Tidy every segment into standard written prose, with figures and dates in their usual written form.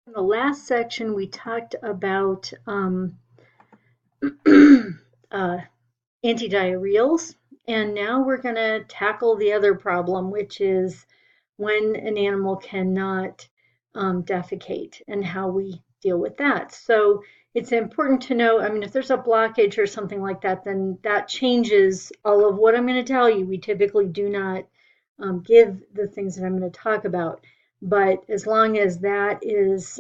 In the last section, we talked about uh, antidiarrheals, and now we're going to tackle the other problem, which is when an animal cannot defecate and how we deal with that. So it's important to know, I mean, if there's a blockage or something like that, then that changes all of what I'm going to tell you. We typically do not give the things that I'm going to talk about. But as long as that is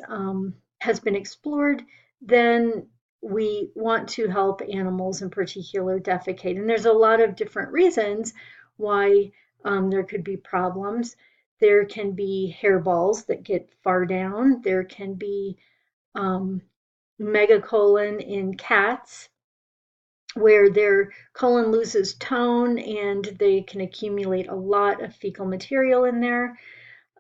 has been explored, then we want to help animals in particular defecate. And there's a lot of different reasons why there could be problems. There can be hairballs that get far down. There can be megacolon in cats where their colon loses tone and they can accumulate a lot of fecal material in there.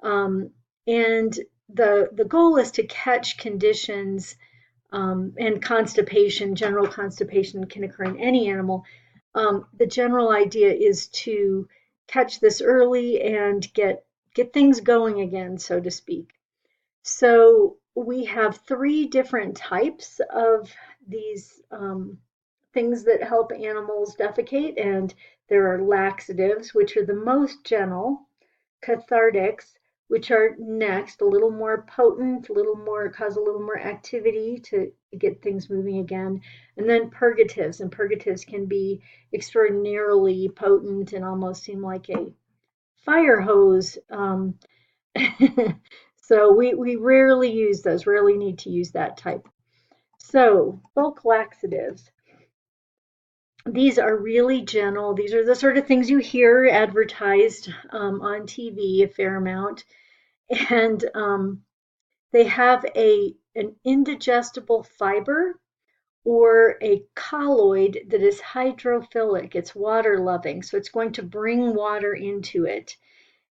Um, and the goal is to catch conditions and constipation. General constipation can occur in any animal. The general idea is to catch this early and get things going again, so to speak. So we have three different types of these things that help animals defecate, and there are laxatives, which are the most gentle, cathartics, which are next, a little more potent, a little more, cause a little more activity to get things moving again, and then purgatives, and purgatives can be extraordinarily potent and almost seem like a fire hose. So we rarely use those, rarely need to use that type. So bulk laxatives. These are really gentle. These are the sort of things you hear advertised on TV a fair amount. And they have an indigestible fiber or a colloid that is hydrophilic. It's water loving, so it's going to bring water into it.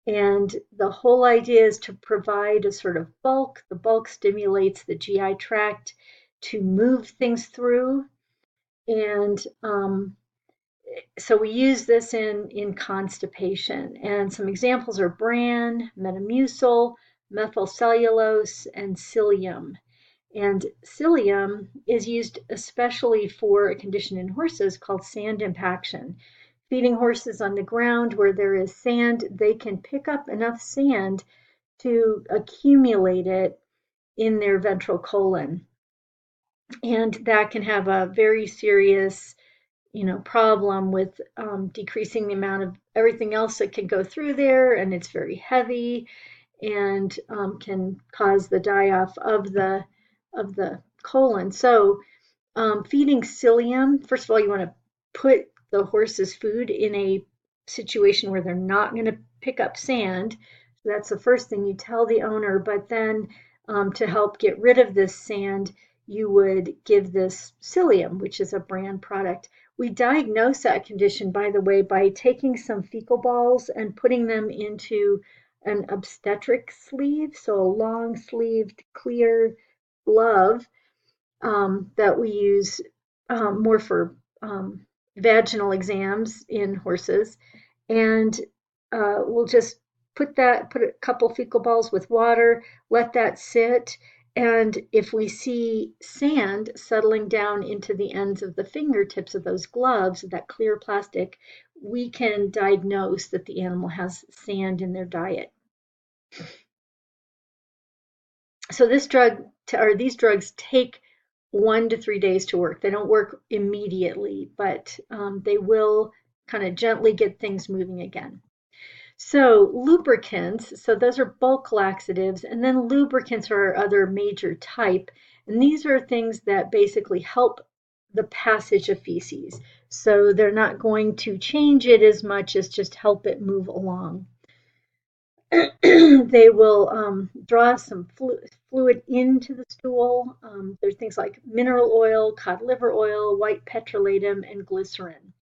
And the whole idea is to provide a sort of bulk. The bulk stimulates the GI tract to move things through. And so we use this in constipation. And some examples are bran, metamucil, methylcellulose, and psyllium. And psyllium is used especially for a condition in horses called sand impaction. Feeding horses on the ground where there is sand, they can pick up enough sand to accumulate it in their ventral colon. And that can have a very serious problem with decreasing the amount of everything else that can go through there, and it's very heavy and can cause the die-off of the colon. So feeding psyllium, first of all, you want to put the horse's food in a situation where they're not going to pick up sand. So that's the first thing you tell the owner. But then to help get rid of this sand, you would give this psyllium, which is a brand product. We diagnose that condition, by the way, by taking some fecal balls and putting them into an obstetric sleeve, so a long sleeved clear glove that we use more for vaginal exams in horses. And we'll just put a couple fecal balls with water, let that sit. And if we see sand settling down into the ends of the fingertips of those gloves, that clear plastic, we can diagnose that the animal has sand in their diet. So this drug or these drugs take 1 to 3 days to work. They don't work immediately, but they will kind of gently get things moving again. So lubricants, so those are bulk laxatives, and then lubricants are our other major type. And these are things that basically help the passage of feces. So they're not going to change it as much as just help it move along. They will draw some fluid into the stool. There's things like mineral oil, cod liver oil, white petrolatum, and glycerin.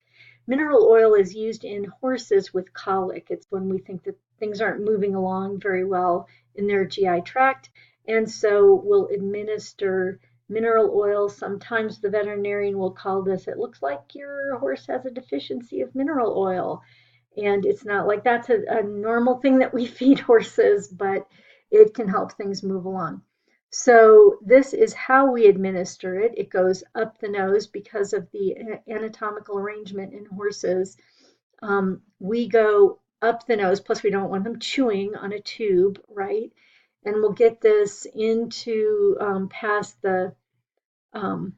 Mineral oil is used in horses with colic. It's when we think that things aren't moving along very well in their GI tract, and so we'll administer mineral oil. Sometimes the veterinarian will call this, it looks like your horse has a deficiency of mineral oil. And it's not like that's a normal thing that we feed horses, but it can help things move along. So this is how we administer it. It goes up the nose because of the anatomical arrangement in horses. We go up the nose, plus we don't want them chewing on a tube, right? And we'll get this past the um,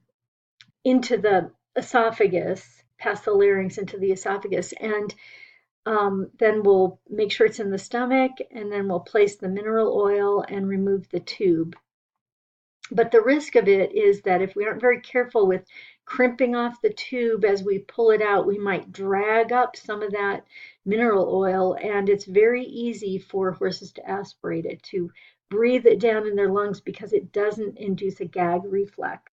into the esophagus, past the larynx into the esophagus, and then we'll make sure it's in the stomach, and then we'll place the mineral oil and remove the tube. But the risk of it is that if we aren't very careful with crimping off the tube as we pull it out, we might drag up some of that mineral oil, and it's very easy for horses to aspirate it, to breathe it down in their lungs because it doesn't induce a gag reflex.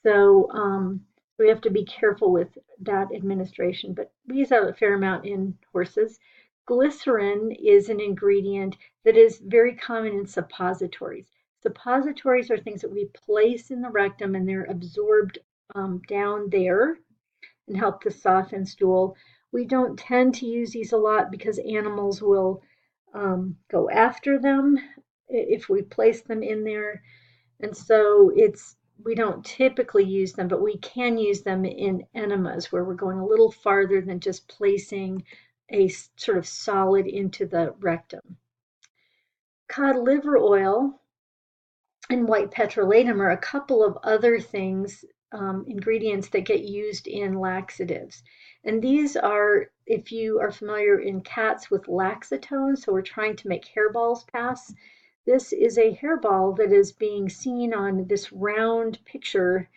So we have to be careful with that administration, but we use that a fair amount in horses. Glycerin is an ingredient that is very common in suppositories. Suppositories are things that we place in the rectum and they're absorbed down there and help to soften stool. We don't tend to use these a lot because animals will go after them if we place them in there. And so we don't typically use them, but we can use them in enemas where we're going a little farther than just placing a sort of solid into the rectum. Cod liver oil and white petrolatum are a couple of other things, ingredients that get used in laxatives. And these are, if you are familiar in cats with laxatone, so we're trying to make hairballs pass. This is a hairball that is being seen on this round picture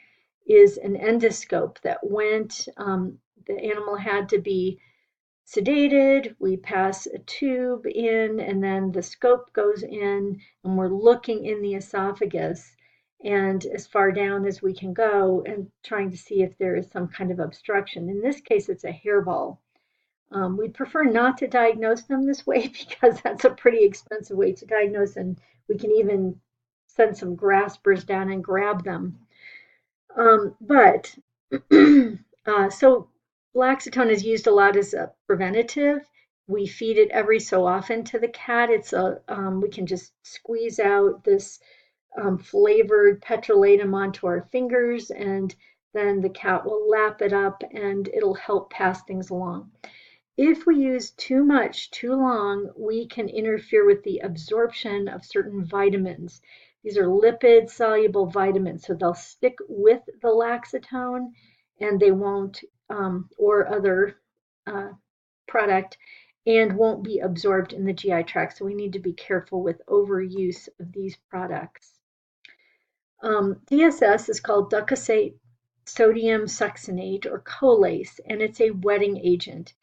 is an endoscope that went, the animal had to be sedated, we pass a tube in, and then the scope goes in, and we're looking in the esophagus and as far down as we can go and trying to see if there is some kind of obstruction. In this case, it's a hairball. We'd prefer not to diagnose them this way because that's a pretty expensive way to diagnose, and we can even send some graspers down and grab them. But so Laxatone is used a lot as a preventative. We feed it every so often to the cat. We can just squeeze out this flavored petrolatum onto our fingers, and then the cat will lap it up, and it'll help pass things along. If we use too much too long, we can interfere with the absorption of certain vitamins. These are lipid soluble vitamins, so they'll stick with the laxatone and they won't, or other uh, product, and won't be absorbed in the GI tract. So we need to be careful with overuse of these products. DSS is called docosahexaene sodium succinate or cholase, and it's a wetting agent.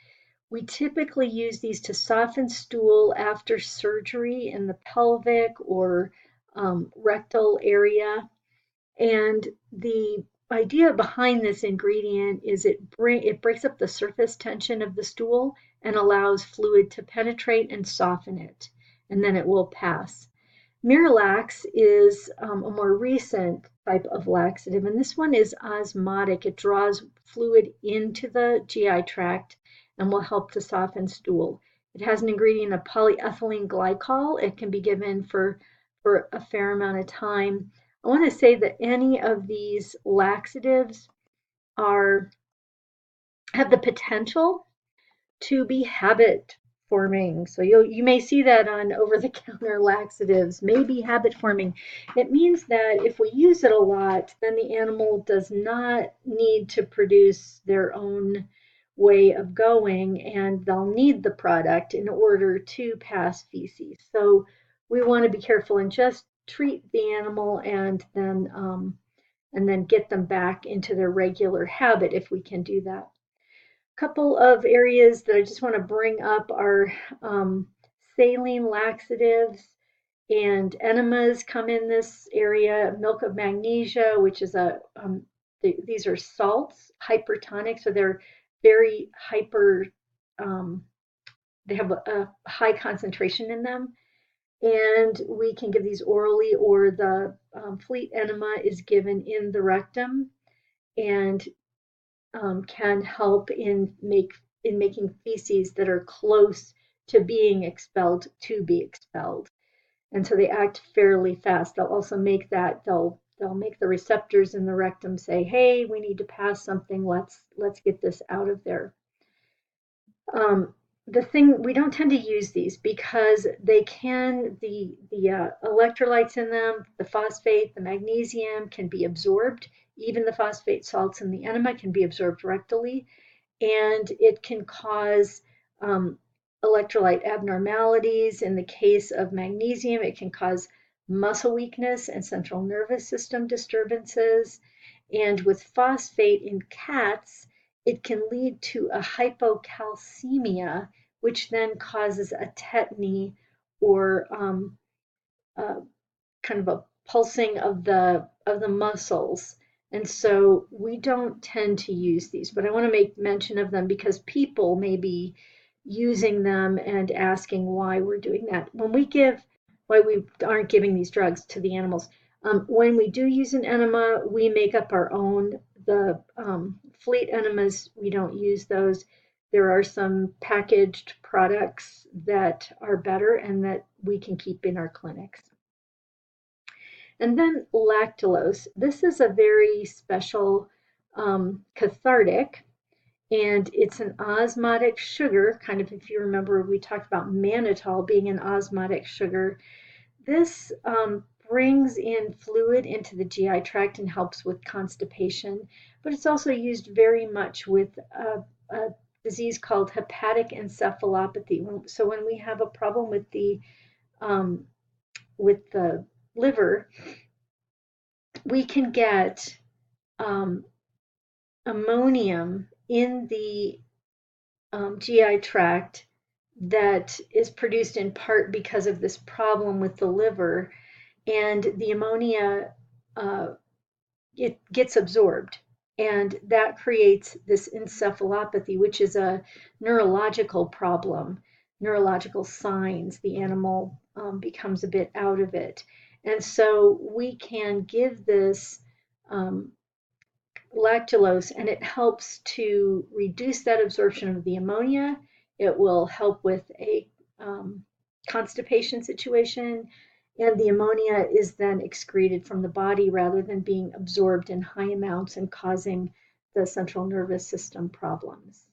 We typically use these to soften stool after surgery in the pelvic or rectal area. And the idea behind this ingredient is it breaks up the surface tension of the stool and allows fluid to penetrate and soften it, and then it will pass. Miralax is a more recent type of laxative, and this one is osmotic. It draws fluid into the GI tract and will help to soften stool. It has an ingredient of polyethylene glycol. It can be given for a fair amount of time. I want to say that any of these laxatives are have the potential to be habit forming. So you may see that on over-the-counter laxatives, may be habit forming. It means that if we use it a lot, then the animal does not need to produce their own way of going, and they'll need the product in order to pass feces. So we want to be careful and just treat the animal and then get them back into their regular habit if we can do that. Couple of areas that I just want to bring up are saline laxatives and enemas come in this area. Milk of magnesia, which is these are salts, hypertonic, so they're very hyper, um, they have a high concentration in them. And we can give these orally, or the fleet enema is given in the rectum and can help in making feces that are close to being expelled to be expelled. and so they act fairly fast. They'll also make that they'll make the receptors in the rectum say, "Hey, we need to pass something. Let's get this out of there." Um, the thing we don't tend to use these because they can the electrolytes in them, the phosphate, the magnesium can be absorbed. Even the phosphate salts in the enema can be absorbed rectally, and it can cause um, electrolyte abnormalities. In the case of magnesium, it can cause muscle weakness and central nervous system disturbances. And with phosphate in cats, it can lead to a hypocalcemia, which then causes a tetany or uh, kind of a pulsing of the muscles. And so we don't tend to use these, but I want to make mention of them because people may be using them and asking why we're doing that. Why we aren't giving these drugs to the animals. When we do use an enema, we make up our own. The fleet enemas, we don't use those. There are some packaged products that are better and that we can keep in our clinics. And then lactulose. This is a very special cathartic, and it's an osmotic sugar. Kind of, if you remember, we talked about mannitol being an osmotic sugar. This brings in fluid into the GI tract and helps with constipation, but it's also used very much with a disease called hepatic encephalopathy. So when we have a problem um, with the liver, we can get um, ammonium in the GI tract that is produced in part because of this problem with the liver, and the ammonia uh, it gets absorbed, and that creates this encephalopathy, which is a neurological problem, neurological signs. The animal becomes a bit out of it, and so we can give this um, lactulose, and it helps to reduce that absorption of the ammonia. It will help with a constipation situation, and the ammonia is then excreted from the body rather than being absorbed in high amounts and causing the central nervous system problems.